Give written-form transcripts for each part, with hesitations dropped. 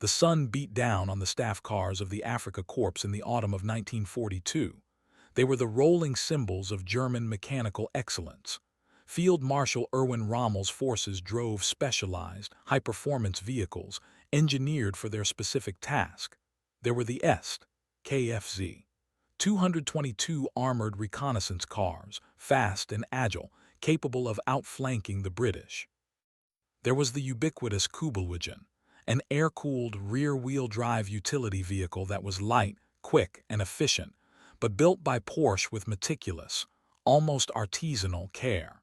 The sun beat down on the staff cars of the Afrika Korps in the autumn of 1942. They were the rolling symbols of German mechanical excellence. Field Marshal Erwin Rommel's forces drove specialized, high-performance vehicles engineered for their specific task. There were the Est, KFZ, 222 armored reconnaissance cars, fast and agile, capable of outflanking the British. There was the ubiquitous Kübelwagen, an air-cooled rear-wheel drive utility vehicle that was light, quick, and efficient, but built by Porsche with meticulous, almost artisanal care.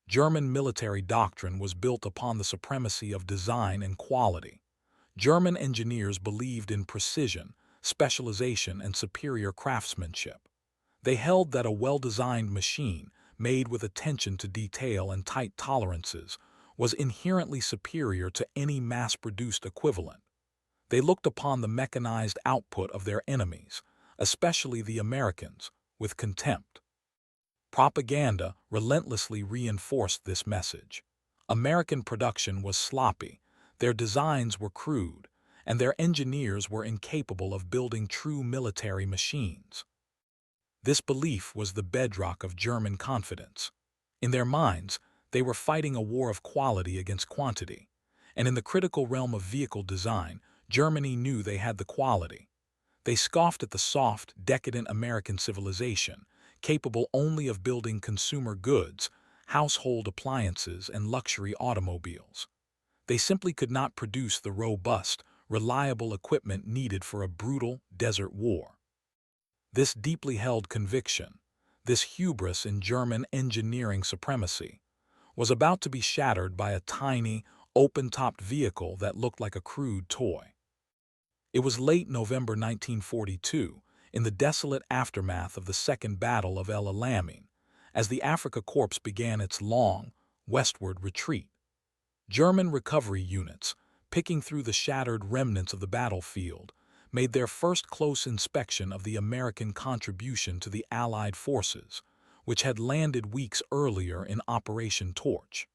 German military doctrine was built upon the supremacy of design and quality. German engineers believed in precision, specialization, and superior craftsmanship. They held that a well-designed machine, made with attention to detail and tight tolerances, was inherently superior to any mass-produced equivalent. They looked upon the mechanized output of their enemies, especially the Americans, with contempt. Propaganda relentlessly reinforced this message. American production was sloppy, their designs were crude, and their engineers were incapable of building true military machines. This belief was the bedrock of German confidence. In their minds, they were fighting a war of quality against quantity, and in the critical realm of vehicle design, Germany knew they had the quality. They scoffed at the soft, decadent American civilization, capable only of building consumer goods, household appliances, and luxury automobiles. They simply could not produce the robust, reliable equipment needed for a brutal desert war. This deeply held conviction, this hubris in German engineering supremacy, was about to be shattered by a tiny, open-topped vehicle that looked like a crude toy. It was late November 1942, in the desolate aftermath of the Second Battle of El Alamein, as the Afrika Korps began its long, westward retreat. German recovery units, picking through the shattered remnants of the battlefield, made their first close inspection of the American contribution to the Allied forces, which had landed weeks earlier in Operation Torch.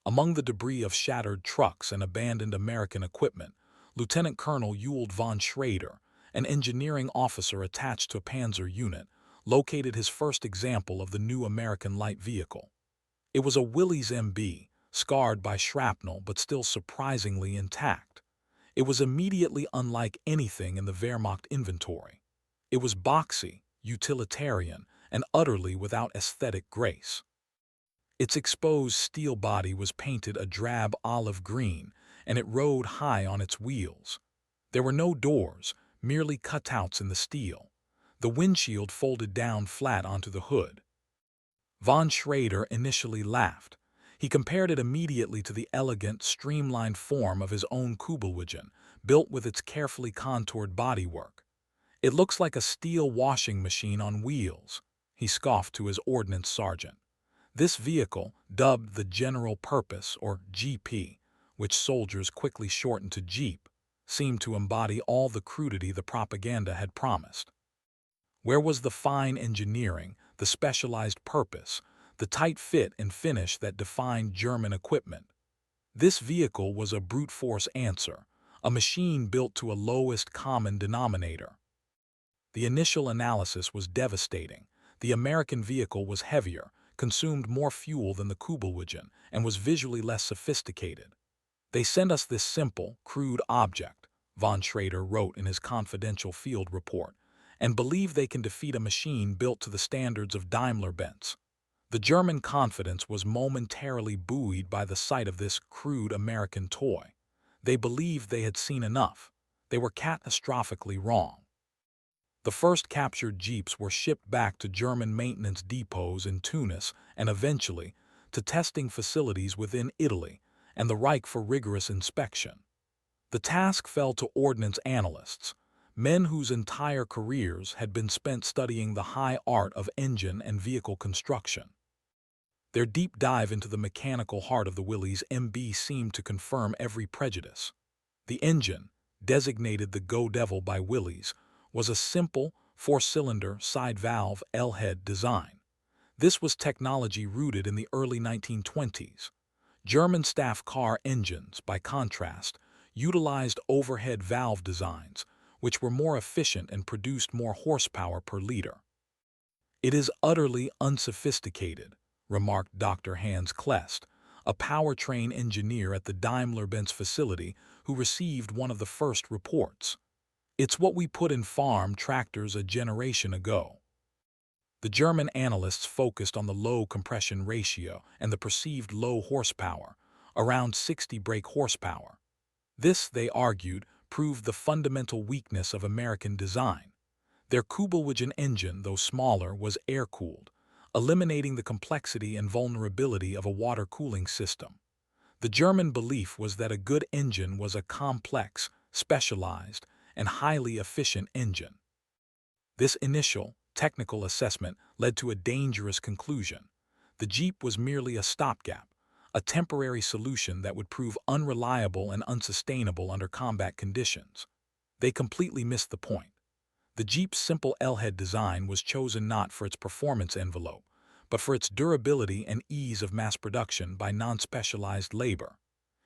Among the debris of shattered trucks and abandoned American equipment, Lieutenant Colonel Ewald von Schrader, an engineering officer attached to a Panzer unit, located his first example of the new American light vehicle. It was a Willys MB, scarred by shrapnel but still surprisingly intact. It was immediately unlike anything in the Wehrmacht inventory. It was boxy, utilitarian, and utterly without aesthetic grace. Its exposed steel body was painted a drab olive green, and it rode high on its wheels. There were no doors, merely cutouts in the steel. The windshield folded down flat onto the hood. Von Schrader initially laughed. He compared it immediately to the elegant, streamlined form of his own Kübelwagen, built with its carefully contoured bodywork. "It looks like a steel washing machine on wheels," he scoffed to his ordnance sergeant. This vehicle, dubbed the General Purpose, or GP, which soldiers quickly shortened to Jeep, seemed to embody all the crudity the propaganda had promised. Where was the fine engineering, the specialized purpose, the tight fit and finish that defined German equipment? This vehicle was a brute force answer, a machine built to a lowest common denominator. The initial analysis was devastating. The American vehicle was heavier, consumed more fuel than the Kübelwagen, and was visually less sophisticated. "They sent us this simple, crude object," von Schrader wrote in his confidential field report, "and believe they can defeat a machine built to the standards of Daimler-Benz." The German confidence was momentarily buoyed by the sight of this crude American toy. They believed they had seen enough. They were catastrophically wrong. The first captured Jeeps were shipped back to German maintenance depots in Tunis and eventually to testing facilities within Italy and the Reich for rigorous inspection. The task fell to ordnance analysts, men whose entire careers had been spent studying the high art of engine and vehicle construction. Their deep dive into the mechanical heart of the Willys MB seemed to confirm every prejudice. The engine, designated the Go Devil by Willys, was a simple, four-cylinder, side-valve L-head design. This was technology rooted in the early 1920s. German staff car engines, by contrast, utilized overhead valve designs, which were more efficient and produced more horsepower per liter. "It is utterly unsophisticated," remarked Dr. Hans Klest, a powertrain engineer at the Daimler-Benz facility who received one of the first reports. "It's what we put in farm tractors a generation ago." The German analysts focused on the low compression ratio and the perceived low horsepower, around 60 brake horsepower. This, they argued, proved the fundamental weakness of American design. Their Kübelwagen engine, though smaller, was air-cooled, eliminating the complexity and vulnerability of a water cooling system. The German belief was that a good engine was a complex, specialized, and highly efficient engine. This initial, technical assessment led to a dangerous conclusion. The Jeep was merely a stopgap, a temporary solution that would prove unreliable and unsustainable under combat conditions. They completely missed the point. The Jeep's simple L-head design was chosen not for its performance envelope, but for its durability and ease of mass production by non-specialized labor.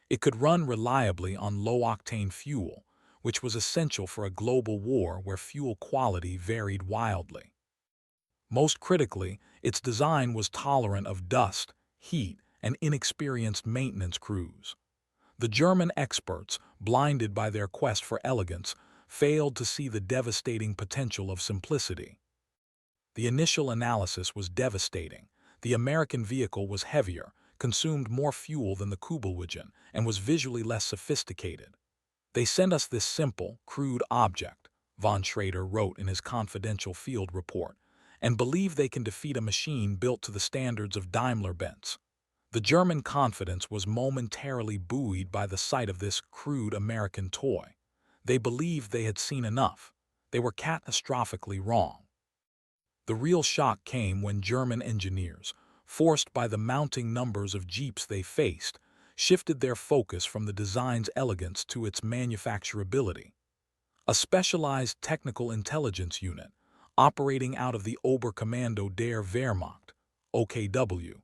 It could run reliably on low-octane fuel, which was essential for a global war where fuel quality varied wildly. Most critically, its design was tolerant of dust, heat, and inexperienced maintenance crews. The German experts, blinded by their quest for elegance, failed to see the devastating potential of simplicity. The initial analysis was devastating. The American vehicle was heavier, consumed more fuel than the Kübelwagen, and was visually less sophisticated. "They sent us this simple, crude object," von Schrader wrote in his confidential field report, "and believe they can defeat a machine built to the standards of Daimler-Benz." The German confidence was momentarily buoyed by the sight of this crude American toy. They believed they had seen enough. They were catastrophically wrong. The real shock came when German engineers, forced by the mounting numbers of Jeeps they faced, shifted their focus from the design's elegance to its manufacturability. A specialized technical intelligence unit, operating out of the Oberkommando der Wehrmacht, OKW,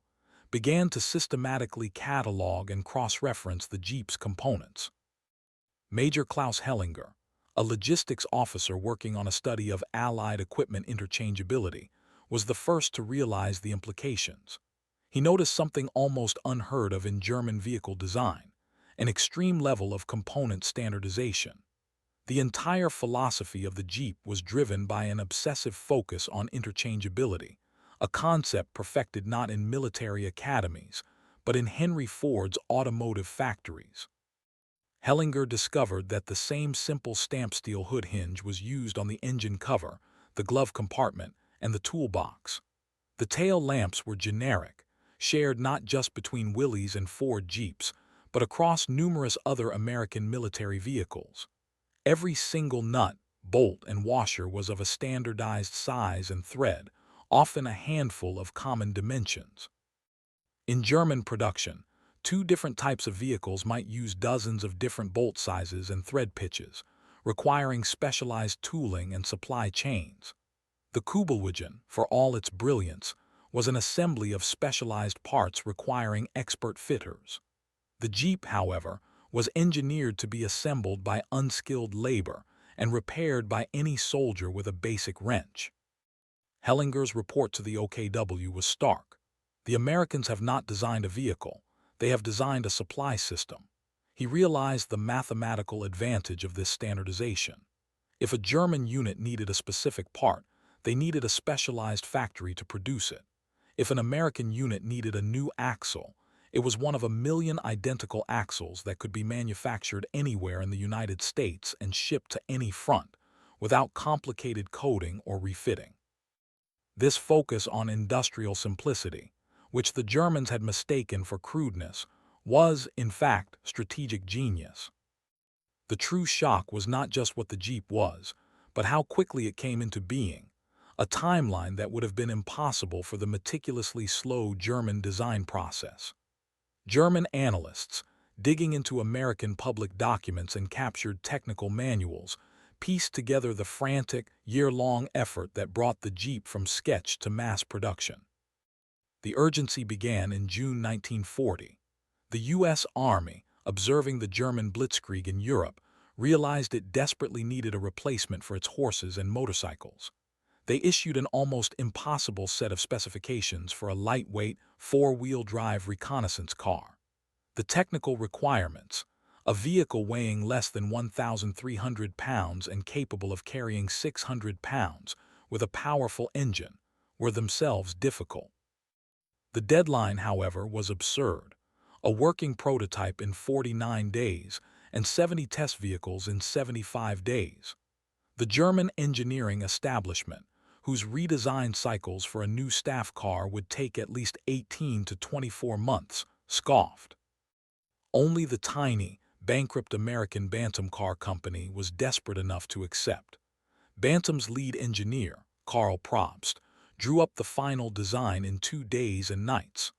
began to systematically catalog and cross-reference the Jeep's components. Major Klaus Hellinger, a logistics officer working on a study of Allied equipment interchangeability, was the first to realize the implications. He noticed something almost unheard of in German vehicle design: an extreme level of component standardization. The entire philosophy of the Jeep was driven by an obsessive focus on interchangeability, a concept perfected not in military academies, but in Henry Ford's automotive factories. Hellinger discovered that the same simple stamp steel hood hinge was used on the engine cover, the glove compartment, and the toolbox. The tail lamps were generic, shared not just between Willys and Ford Jeeps, but across numerous other American military vehicles. Every single nut, bolt, and washer was of a standardized size and thread, often a handful of common dimensions. In German production, two different types of vehicles might use dozens of different bolt sizes and thread pitches, requiring specialized tooling and supply chains. The Kübelwagen, for all its brilliance, was an assembly of specialized parts requiring expert fitters. The Jeep, however, was engineered to be assembled by unskilled labor and repaired by any soldier with a basic wrench. Hellinger's report to the OKW was stark. "The Americans have not designed a vehicle. They have designed a supply system." He realized the mathematical advantage of this standardization. If a German unit needed a specific part, they needed a specialized factory to produce it. If an American unit needed a new axle, it was one of a million identical axles that could be manufactured anywhere in the United States and shipped to any front, without complicated coding or refitting. This focus on industrial simplicity, which the Germans had mistaken for crudeness, was, in fact, strategic genius. The true shock was not just what the Jeep was, but how quickly it came into being, a timeline that would have been impossible for the meticulously slow German design process. German analysts, digging into American public documents and captured technical manuals, pieced together the frantic, year-long effort that brought the Jeep from sketch to mass production. The urgency began in June 1940. The U.S. Army, observing the German blitzkrieg in Europe, realized it desperately needed a replacement for its horses and motorcycles. They issued an almost impossible set of specifications for a lightweight, four-wheel drive reconnaissance car. The technical requirements: a vehicle weighing less than 1,300 pounds and capable of carrying 600 pounds, with a powerful engine, were themselves difficult. The deadline, however, was absurd: a working prototype in 49 days and 70 test vehicles in 75 days. The German engineering establishment, whose redesign cycles for a new staff car would take at least 18 to 24 months, scoffed. Only the tiny, bankrupt American Bantam Car Company was desperate enough to accept. Bantam's lead engineer, Karl Probst, drew up the final design in 2 days and nights.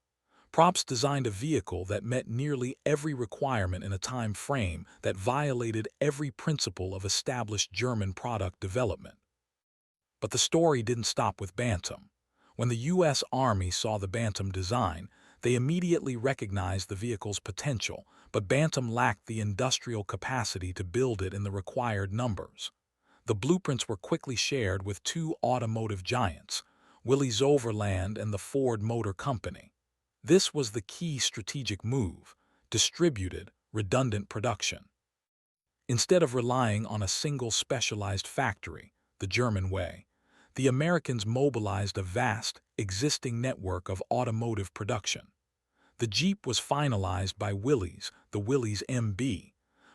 Probst designed a vehicle that met nearly every requirement in a time frame that violated every principle of established German product development. But the story didn't stop with Bantam. When the U.S. Army saw the Bantam design, they immediately recognized the vehicle's potential, but Bantam lacked the industrial capacity to build it in the required numbers. The blueprints were quickly shared with two automotive giants, Willys-Overland and the Ford Motor Company. This was the key strategic move: distributed, redundant production. Instead of relying on a single specialized factory, the German way, the Americans mobilized a vast, existing network of automotive production. The Jeep was finalized by Willys, the Willys MB,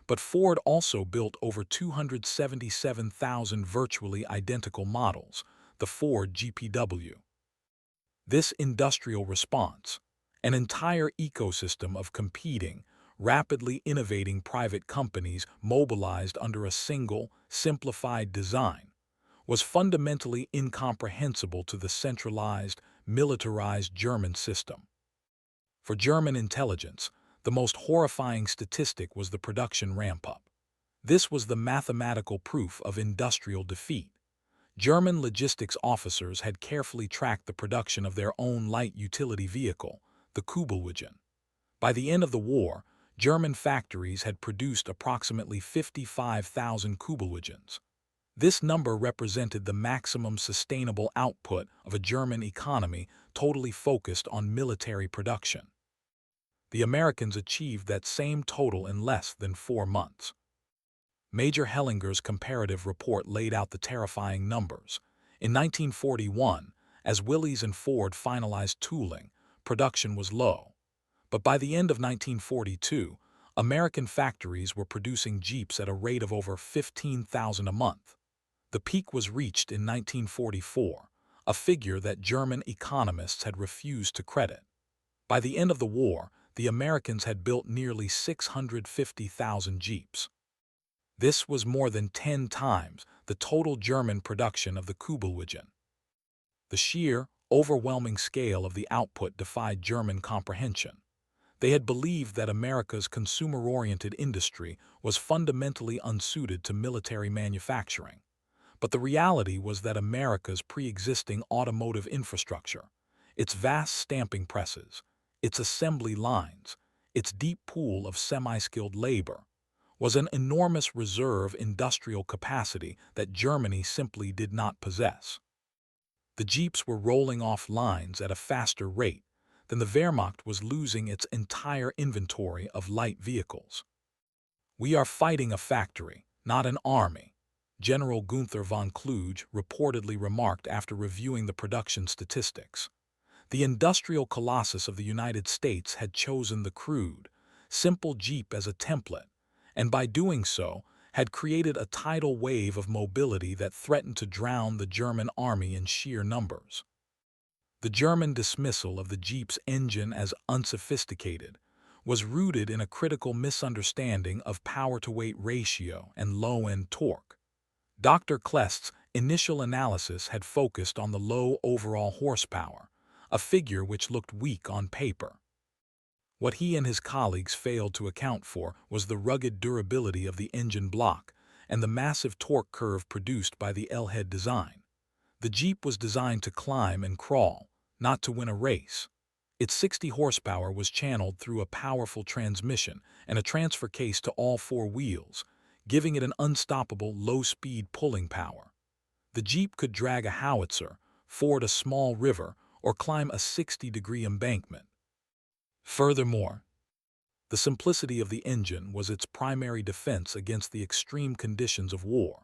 but Ford also built over 277,000 virtually identical models, the Ford GPW. This industrial response, an entire ecosystem of competing, rapidly innovating private companies mobilized under a single, simplified design, was fundamentally incomprehensible to the centralized, militarized German system. For German intelligence, the most horrifying statistic was the production ramp-up. This was the mathematical proof of industrial defeat. German logistics officers had carefully tracked the production of their own light utility vehicle, the Kübelwagen. By the end of the war, German factories had produced approximately 55,000 Kübelwagens. This number represented the maximum sustainable output of a German economy totally focused on military production. The Americans achieved that same total in less than 4 months. Major Hellinger's comparative report laid out the terrifying numbers. In 1941, as Willys and Ford finalized tooling, production was low. But by the end of 1942, American factories were producing Jeeps at a rate of over 15,000 a month. The peak was reached in 1944, a figure that German economists had refused to credit. By the end of the war, the Americans had built nearly 650,000 Jeeps. This was more than 10 times the total German production of the Kübelwagen. The sheer, overwhelming scale of the output defied German comprehension. They had believed that America's consumer-oriented industry was fundamentally unsuited to military manufacturing. But the reality was that America's pre-existing automotive infrastructure, its vast stamping presses, its assembly lines, its deep pool of semi-skilled labor, was an enormous reserve industrial capacity that Germany simply did not possess. The Jeeps were rolling off lines at a faster rate than the Wehrmacht was losing its entire inventory of light vehicles. "We are fighting a factory, not an army," General Gunther von Kluge reportedly remarked after reviewing the production statistics. The industrial colossus of the United States had chosen the crude, simple Jeep as a template, and by doing so, had created a tidal wave of mobility that threatened to drown the German army in sheer numbers. The German dismissal of the Jeep's engine as unsophisticated was rooted in a critical misunderstanding of power-to-weight ratio and low-end torque. Dr. Klest's initial analysis had focused on the low overall horsepower, a figure which looked weak on paper. What he and his colleagues failed to account for was the rugged durability of the engine block and the massive torque curve produced by the L-head design. The Jeep was designed to climb and crawl, not to win a race. Its 60 horsepower was channeled through a powerful transmission and a transfer case to all four wheels, giving it an unstoppable low-speed pulling power. The Jeep could drag a howitzer, ford a small river, or climb a 60-degree embankment. Furthermore, the simplicity of the engine was its primary defense against the extreme conditions of war.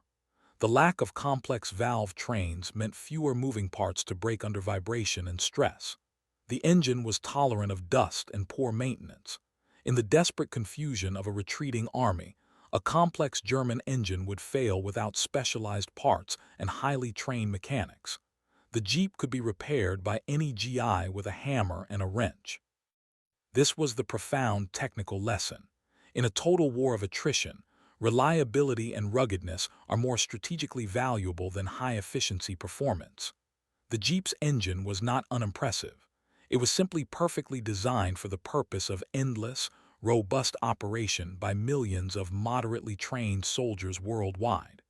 The lack of complex valve trains meant fewer moving parts to break under vibration and stress. The engine was tolerant of dust and poor maintenance. In the desperate confusion of a retreating army, a complex German engine would fail without specialized parts and highly trained mechanics. The Jeep could be repaired by any GI with a hammer and a wrench. This was the profound technical lesson. In a total war of attrition, reliability and ruggedness are more strategically valuable than high-efficiency performance. The Jeep's engine was not unimpressive. It was simply perfectly designed for the purpose of endless, robust operation by millions of moderately trained soldiers worldwide.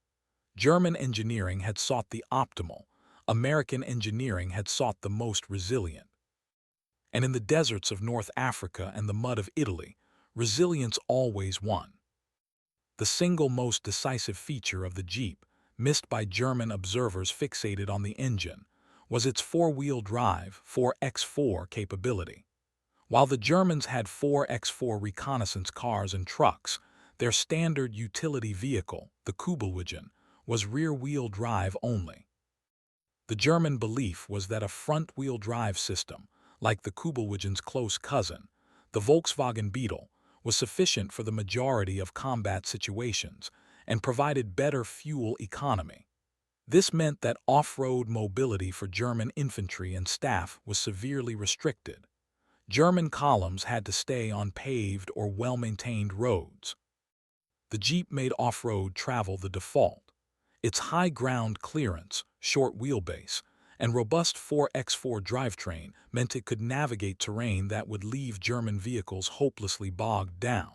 German engineering had sought the optimal. American engineering had sought the most resilient. And in the deserts of North Africa and the mud of Italy, resilience always won. The single most decisive feature of the Jeep, missed by German observers fixated on the engine, was its four-wheel drive 4x4 capability. While the Germans had 4x4 reconnaissance cars and trucks, their standard utility vehicle, the Kübelwagen, was rear-wheel drive only. The German belief was that a front-wheel drive system, like the Kübelwagen's close cousin, the Volkswagen Beetle, was sufficient for the majority of combat situations and provided better fuel economy. This meant that off-road mobility for German infantry and staff was severely restricted. German columns had to stay on paved or well-maintained roads. The Jeep made off-road travel the default. Its high ground clearance, short wheelbase, and robust 4x4 drivetrain meant it could navigate terrain that would leave German vehicles hopelessly bogged down.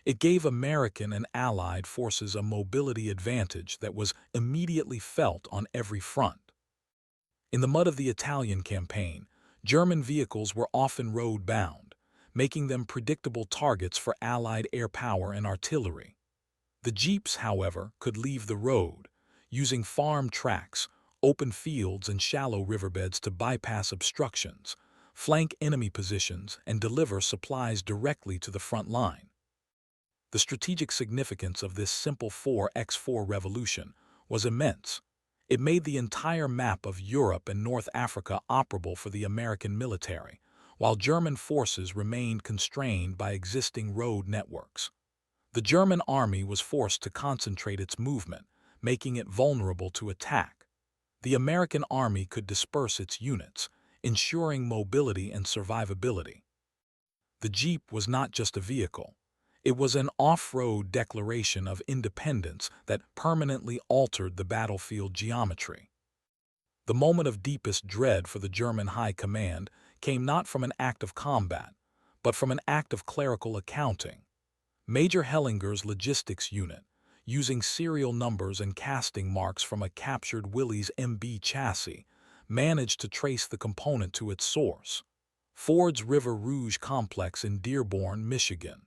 It gave American and Allied forces a mobility advantage that was immediately felt on every front. In the mud of the Italian campaign, German vehicles were often road-bound, making them predictable targets for Allied air power and artillery. The Jeeps, however, could leave the road, using farm tracks, open fields, and shallow riverbeds to bypass obstructions, flank enemy positions, and deliver supplies directly to the front line. The strategic significance of this simple 4x4 revolution was immense. It made the entire map of Europe and North Africa operable for the American military, while German forces remained constrained by existing road networks. The German army was forced to concentrate its movement, making it vulnerable to attack. The American army could disperse its units, ensuring mobility and survivability. The Jeep was not just a vehicle. It was an off-road declaration of independence that permanently altered the battlefield geometry. The moment of deepest dread for the German high command came not from an act of combat, but from an act of clerical accounting. Major Hellinger's logistics unit, using serial numbers and casting marks from a captured Willys MB chassis, managed to trace the component to its source: Ford's River Rouge complex in Dearborn, Michigan.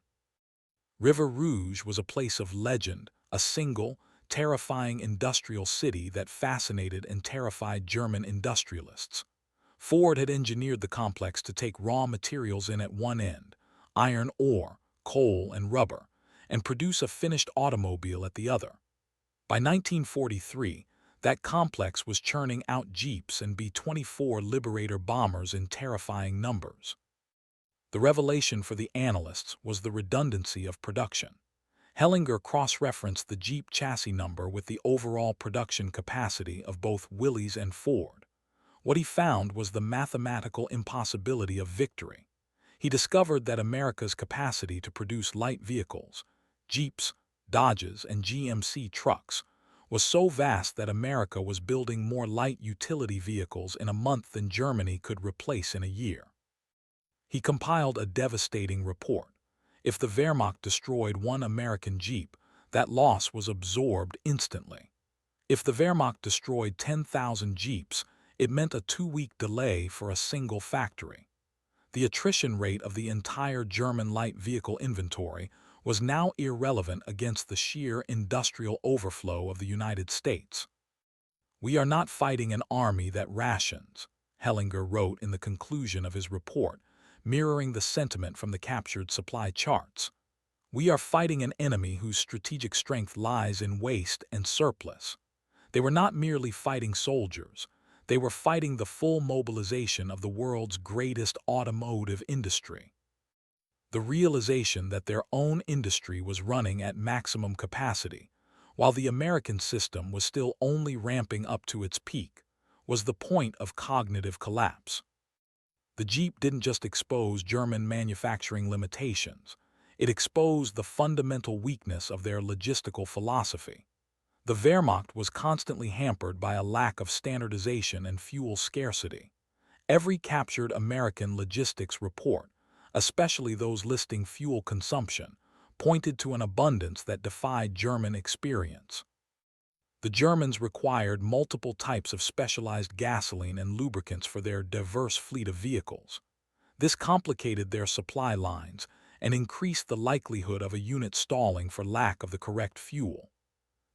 River Rouge was a place of legend, a single, terrifying industrial city that fascinated and terrified German industrialists. Ford had engineered the complex to take raw materials in at one end, iron ore, coal, and rubber, and produce a finished automobile at the other. By 1943, that complex was churning out Jeeps and B-24 Liberator bombers in terrifying numbers. The revelation for the analysts was the redundancy of production. Hellinger cross-referenced the Jeep chassis number with the overall production capacity of both Willys and Ford. What he found was the mathematical impossibility of victory. He discovered that America's capacity to produce light vehicles, Jeeps, Dodges, and GMC trucks, was so vast that America was building more light utility vehicles in a month than Germany could replace in a year. He compiled a devastating report. If the Wehrmacht destroyed one American Jeep, that loss was absorbed instantly. If the Wehrmacht destroyed 10,000 Jeeps, it meant a 2-week delay for a single factory. the attrition rate of the entire German light vehicle inventory was now irrelevant against the sheer industrial overflow of the United States. "We are not fighting an army that rations," Hellinger wrote in the conclusion of his report, mirroring the sentiment from the captured supply charts. "We are fighting an enemy whose strategic strength lies in waste and surplus." They were not merely fighting soldiers, they were fighting the full mobilization of the world's greatest automotive industry. The realization that their own industry was running at maximum capacity, while the American system was still only ramping up to its peak, was the point of cognitive collapse. The Jeep didn't just expose German manufacturing limitations, it exposed the fundamental weakness of their logistical philosophy. The Wehrmacht was constantly hampered by a lack of standardization and fuel scarcity. Every captured American logistics report, especially those listing fuel consumption, pointed to an abundance that defied German experience. The Germans required multiple types of specialized gasoline and lubricants for their diverse fleet of vehicles. This complicated their supply lines and increased the likelihood of a unit stalling for lack of the correct fuel.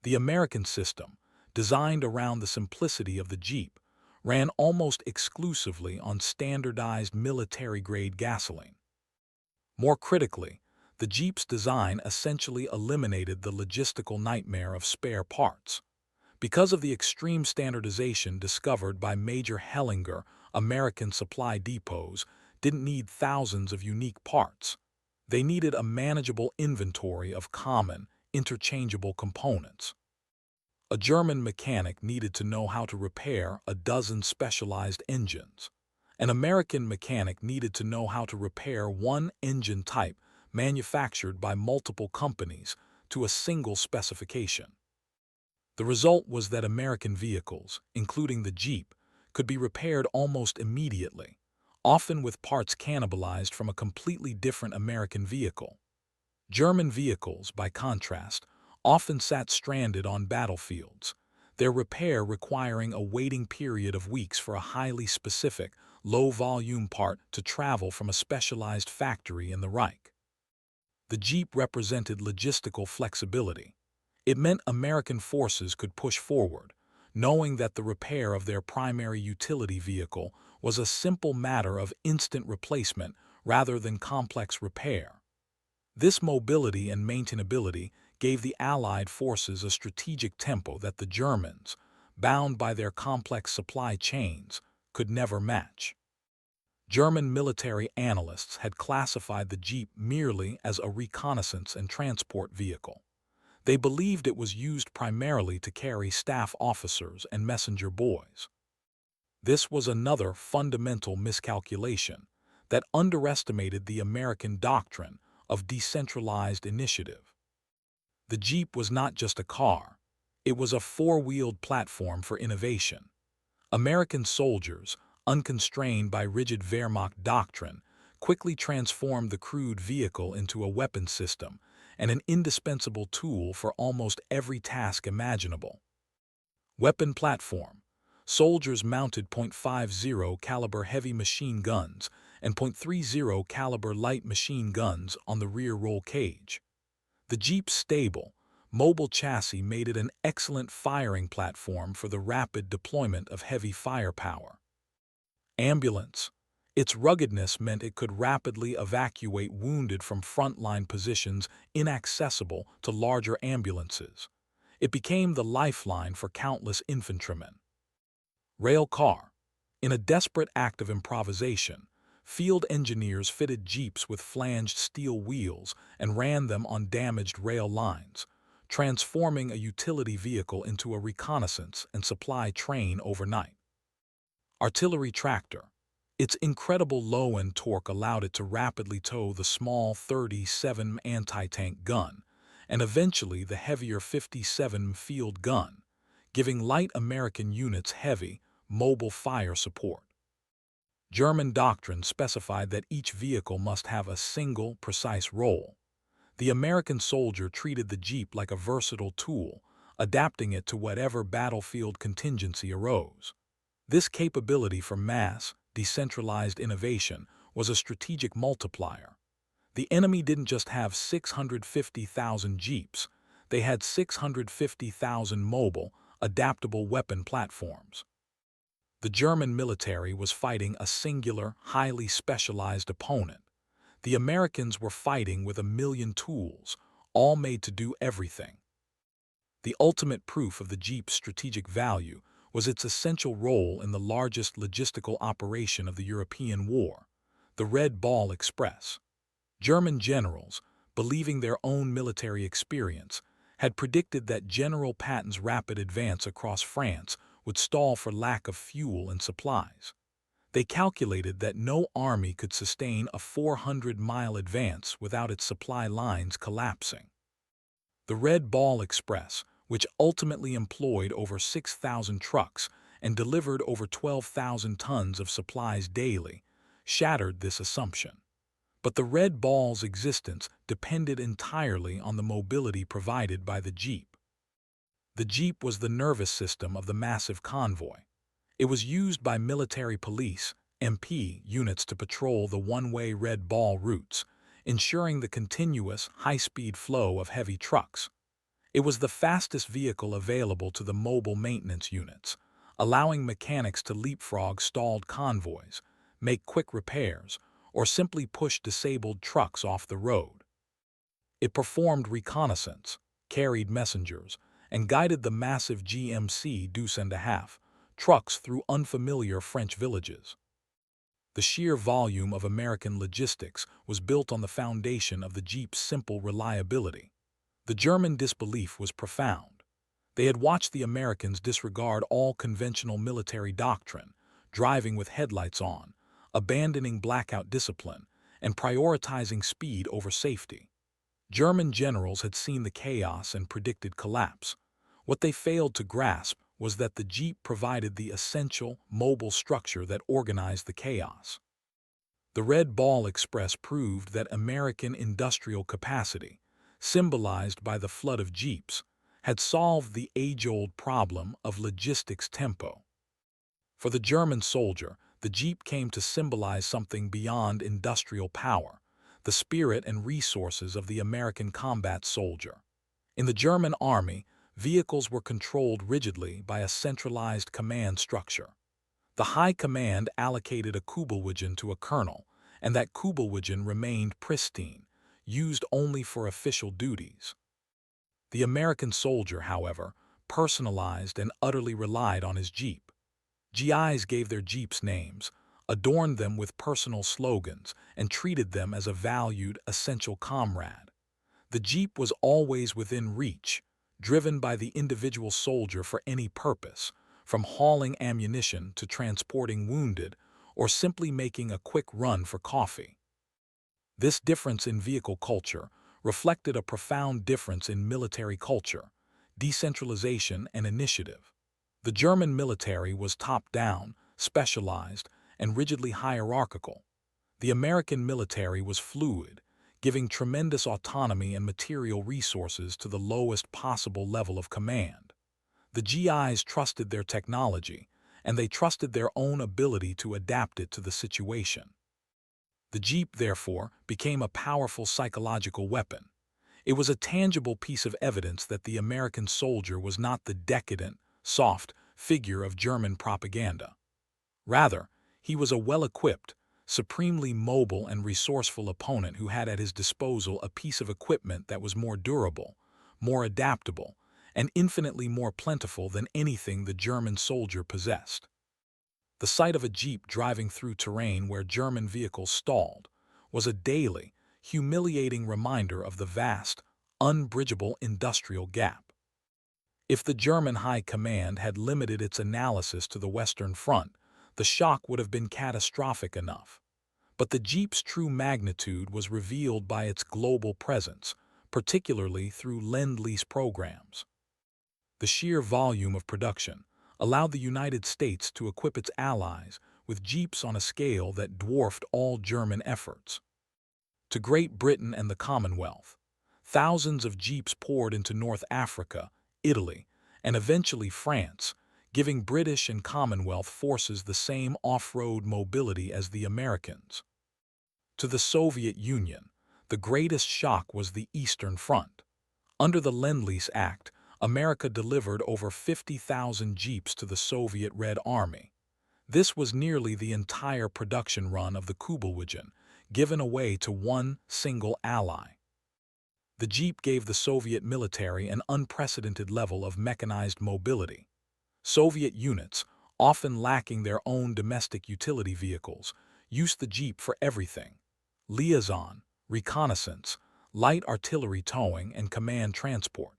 The American system, designed around the simplicity of the Jeep, ran almost exclusively on standardized military-grade gasoline. More critically, the Jeep's design essentially eliminated the logistical nightmare of spare parts. Because of the extreme standardization discovered by Major Hellinger, American supply depots didn't need thousands of unique parts. They needed a manageable inventory of common, interchangeable components. A German mechanic needed to know how to repair a dozen specialized engines. An American mechanic needed to know how to repair one engine type manufactured by multiple companies to a single specification. The result was that American vehicles, including the Jeep, could be repaired almost immediately, often with parts cannibalized from a completely different American vehicle. German vehicles, by contrast, often sat stranded on battlefields, their repair requiring a waiting period of weeks for a highly specific, low-volume part to travel from a specialized factory in the Reich. The Jeep represented logistical flexibility. It meant American forces could push forward, knowing that the repair of their primary utility vehicle was a simple matter of instant replacement rather than complex repair. This mobility and maintainability gave the Allied forces a strategic tempo that the Germans, bound by their complex supply chains, could never match. German military analysts had classified the Jeep merely as a reconnaissance and transport vehicle. They believed it was used primarily to carry staff officers and messenger boys. This was another fundamental miscalculation that underestimated the American doctrine of decentralized initiative. The Jeep was not just a car, it was a four-wheeled platform for innovation. American soldiers, unconstrained by rigid Wehrmacht doctrine, quickly transformed the crude vehicle into a weapon system and an indispensable tool for almost every task imaginable. Weapon platform. Soldiers mounted .50 caliber heavy machine guns and .30 caliber light machine guns on the rear roll cage. The Jeep's stable, mobile chassis made it an excellent firing platform for the rapid deployment of heavy firepower. Ambulance. Its ruggedness meant it could rapidly evacuate wounded from frontline positions inaccessible to larger ambulances. It became the lifeline for countless infantrymen. Rail car. In a desperate act of improvisation, field engineers fitted Jeeps with flanged steel wheels and ran them on damaged rail lines, transforming a utility vehicle into a reconnaissance and supply train overnight. Artillery tractor. Its incredible low-end torque allowed it to rapidly tow the small 37 anti-tank gun and eventually the heavier 57 field gun, giving light American units heavy, mobile fire support. German doctrine specified that each vehicle must have a single, precise role. The American soldier treated the Jeep like a versatile tool, adapting it to whatever battlefield contingency arose. This capability for mass, decentralized innovation was a strategic multiplier. The enemy didn't just have 650,000 Jeeps, they had 650,000 mobile, adaptable weapon platforms. The German military was fighting a singular, highly specialized opponent. The Americans were fighting with a million tools, all made to do everything. The ultimate proof of the Jeep's strategic value was its essential role in the largest logistical operation of the European war, the Red Ball Express. German generals, believing their own military experience, had predicted that General Patton's rapid advance across France would stall for lack of fuel and supplies. They calculated that no army could sustain a 400-mile advance without its supply lines collapsing. The Red Ball Express, which ultimately employed over 6,000 trucks and delivered over 12,000 tons of supplies daily, shattered this assumption. But the Red Ball's existence depended entirely on the mobility provided by the Jeep. The Jeep was the nervous system of the massive convoy. It was used by military police, MP, units to patrol the one-way Red Ball routes, ensuring the continuous, high-speed flow of heavy trucks. It was the fastest vehicle available to the mobile maintenance units, allowing mechanics to leapfrog stalled convoys, make quick repairs, or simply push disabled trucks off the road. It performed reconnaissance, carried messengers, and guided the massive GMC Deuce-and-a-half trucks through unfamiliar French villages. The sheer volume of American logistics was built on the foundation of the Jeep's simple reliability. The German disbelief was profound. They had watched the Americans disregard all conventional military doctrine, driving with headlights on, abandoning blackout discipline, and prioritizing speed over safety. German generals had seen the chaos and predicted collapse. What they failed to grasp was that the Jeep provided the essential, mobile structure that organized the chaos. The Red Ball Express proved that American industrial capacity, symbolized by the flood of Jeeps, had solved the age-old problem of logistics tempo. For the German soldier, the Jeep came to symbolize something beyond industrial power, the spirit and resources of the American combat soldier. In the German army, vehicles were controlled rigidly by a centralized command structure. The High Command allocated a Kübelwagen to a colonel, and that Kübelwagen remained pristine, used only for official duties. The American soldier, however, personalized and utterly relied on his Jeep. GIs gave their Jeeps names, adorned them with personal slogans, and treated them as a valued, essential comrade. The Jeep was always within reach, driven by the individual soldier for any purpose, from hauling ammunition to transporting wounded, or simply making a quick run for coffee. This difference in vehicle culture reflected a profound difference in military culture, decentralization and initiative. The German military was top-down, specialized, and rigidly hierarchical. The American military was fluid, giving tremendous autonomy and material resources to the lowest possible level of command. The GIs trusted their technology, and they trusted their own ability to adapt it to the situation. The Jeep, therefore, became a powerful psychological weapon. It was a tangible piece of evidence that the American soldier was not the decadent, soft figure of German propaganda. Rather, he was a well-equipped, supremely mobile and resourceful opponent who had at his disposal a piece of equipment that was more durable, more adaptable, and infinitely more plentiful than anything the German soldier possessed. The sight of a Jeep driving through terrain where German vehicles stalled was a daily, humiliating reminder of the vast, unbridgeable industrial gap. If the German High Command had limited its analysis to the Western Front, the shock would have been catastrophic enough. But the Jeep's true magnitude was revealed by its global presence, particularly through Lend-Lease programs. The sheer volume of production allowed the United States to equip its allies with Jeeps on a scale that dwarfed all German efforts. To Great Britain and the Commonwealth, thousands of Jeeps poured into North Africa, Italy, and eventually France, giving British and Commonwealth forces the same off-road mobility as the Americans. To the Soviet Union, the greatest shock was the Eastern Front. Under the Lend-Lease Act, America delivered over 50,000 Jeeps to the Soviet Red Army. This was nearly the entire production run of the Kübelwagen, given away to one single ally. The Jeep gave the Soviet military an unprecedented level of mechanized mobility. Soviet units, often lacking their own domestic utility vehicles, used the Jeep for everything: liaison, reconnaissance, light artillery towing, and command transport.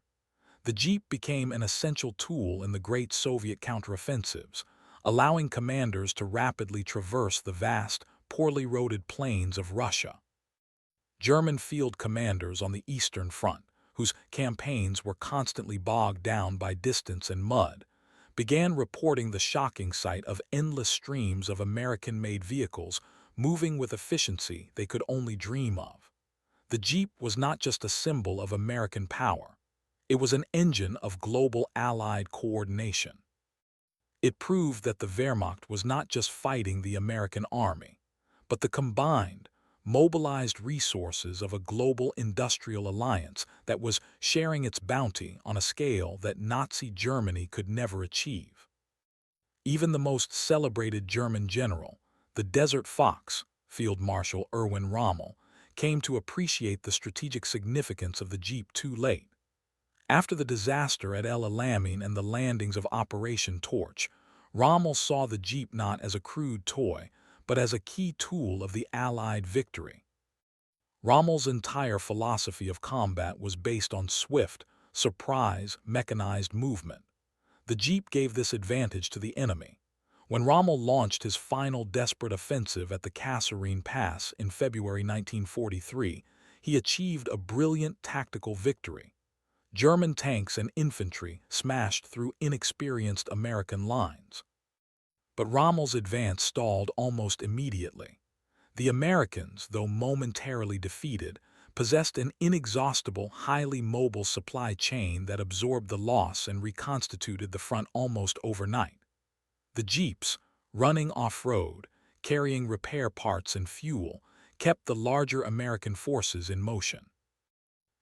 The Jeep became an essential tool in the great Soviet counteroffensives, allowing commanders to rapidly traverse the vast, poorly roaded plains of Russia. German field commanders on the Eastern Front, whose campaigns were constantly bogged down by distance and mud, began reporting the shocking sight of endless streams of American-made vehicles moving with efficiency they could only dream of. The Jeep was not just a symbol of American power. It was an engine of global Allied coordination. It proved that the Wehrmacht was not just fighting the American army, but the combined, mobilized resources of a global industrial alliance that was sharing its bounty on a scale that Nazi Germany could never achieve. Even the most celebrated German general, the Desert Fox, Field Marshal Erwin Rommel, came to appreciate the strategic significance of the Jeep too late. After the disaster at El Alamein and the landings of Operation Torch, Rommel saw the Jeep not as a crude toy, but as a key tool of the Allied victory. Rommel's entire philosophy of combat was based on swift, surprise, mechanized movement. The Jeep gave this advantage to the enemy. When Rommel launched his final desperate offensive at the Kasserine Pass in February 1943, he achieved a brilliant tactical victory. German tanks and infantry smashed through inexperienced American lines. But Rommel's advance stalled almost immediately. The Americans, though momentarily defeated, possessed an inexhaustible, highly mobile supply chain that absorbed the loss and reconstituted the front almost overnight. The Jeeps, running off-road, carrying repair parts and fuel, kept the larger American forces in motion.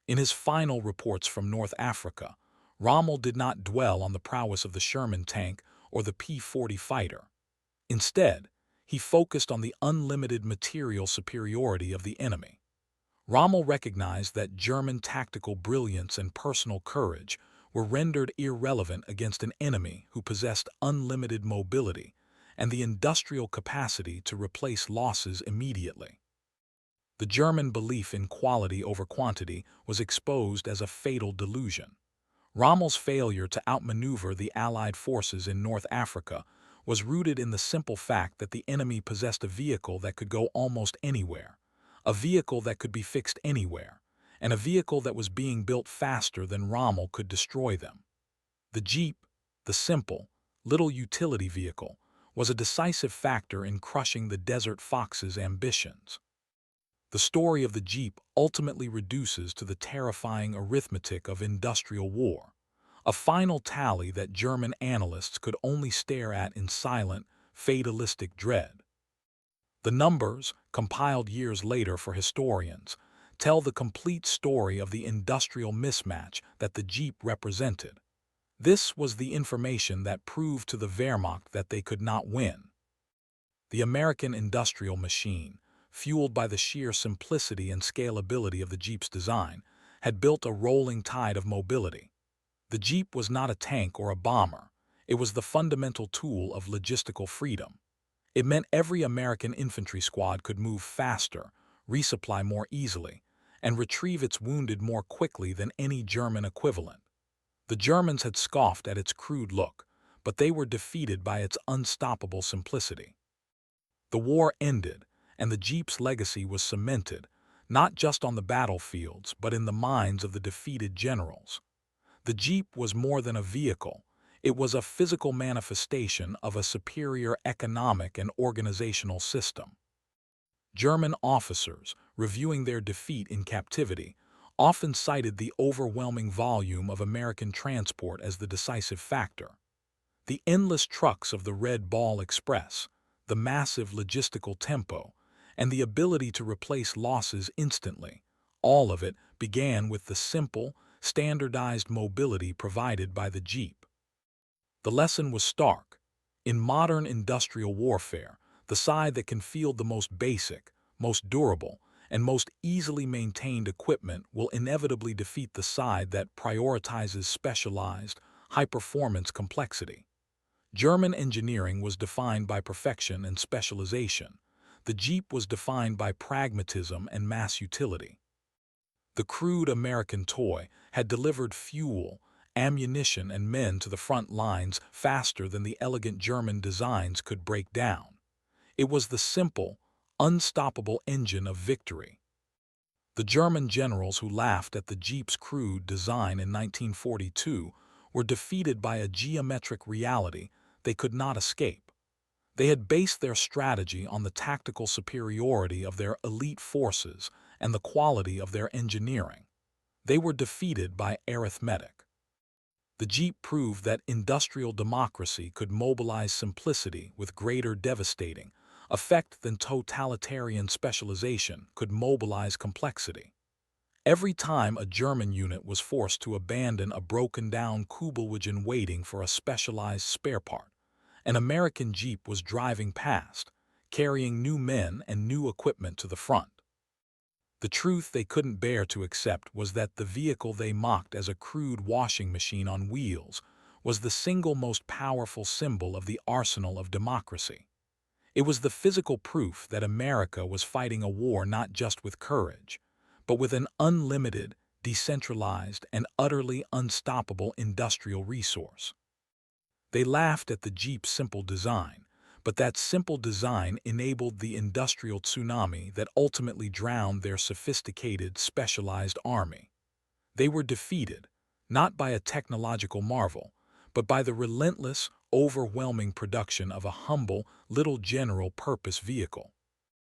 In his final reports from North Africa, Rommel did not dwell on the prowess of the Sherman tank or the P-40 fighter. Instead, he focused on the unlimited material superiority of the enemy. Rommel recognized that German tactical brilliance and personal courage were rendered irrelevant against an enemy who possessed unlimited mobility and the industrial capacity to replace losses immediately. The German belief in quality over quantity was exposed as a fatal delusion. Rommel's failure to outmaneuver the Allied forces in North Africa was rooted in the simple fact that the enemy possessed a vehicle that could go almost anywhere, a vehicle that could be fixed anywhere, and a vehicle that was being built faster than Rommel could destroy them. The Jeep, the simple, little utility vehicle, was a decisive factor in crushing the Desert Fox's ambitions. The story of the Jeep ultimately reduces to the terrifying arithmetic of industrial war, a final tally that German analysts could only stare at in silent, fatalistic dread. The numbers, compiled years later for historians, tell the complete story of the industrial mismatch that the Jeep represented. This was the information that proved to the Wehrmacht that they could not win. The American industrial machine, fueled by the sheer simplicity and scalability of the Jeep's design, had built a rolling tide of mobility. The Jeep was not a tank or a bomber. It was the fundamental tool of logistical freedom. It meant every American infantry squad could move faster, resupply more easily, and retrieve its wounded more quickly than any German equivalent. The Germans had scoffed at its crude look, but they were defeated by its unstoppable simplicity. The war ended, and the Jeep's legacy was cemented, not just on the battlefields but in the minds of the defeated generals. The Jeep was more than a vehicle. It was a physical manifestation of a superior economic and organizational system. German officers, reviewing their defeat in captivity, often cited the overwhelming volume of American transport as the decisive factor. The endless trucks of the Red Ball Express, the massive logistical tempo, and the ability to replace losses instantly. All of it began with the simple, standardized mobility provided by the Jeep. The lesson was stark. In modern industrial warfare, the side that can field the most basic, most durable, and most easily maintained equipment will inevitably defeat the side that prioritizes specialized, high-performance complexity. German engineering was defined by perfection and specialization. The Jeep was defined by pragmatism and mass utility. The crude American toy had delivered fuel, ammunition, and men to the front lines faster than the elegant German designs could break down. It was the simple, unstoppable engine of victory. The German generals who laughed at the Jeep's crude design in 1942 were defeated by a geometric reality they could not escape. They had based their strategy on the tactical superiority of their elite forces and the quality of their engineering. They were defeated by arithmetic. The Jeep proved that industrial democracy could mobilize simplicity with greater devastating effect than totalitarian specialization could mobilize complexity. Every time a German unit was forced to abandon a broken-down Kübelwagen waiting for a specialized spare part, an American Jeep was driving past, carrying new men and new equipment to the front. The truth they couldn't bear to accept was that the vehicle they mocked as a crude washing machine on wheels was the single most powerful symbol of the arsenal of democracy. It was the physical proof that America was fighting a war not just with courage, but with an unlimited, decentralized, and utterly unstoppable industrial resource. They laughed at the Jeep's simple design, but that simple design enabled the industrial tsunami that ultimately drowned their sophisticated, specialized army. They were defeated, not by a technological marvel, but by the relentless, overwhelming production of a humble, little general-purpose vehicle.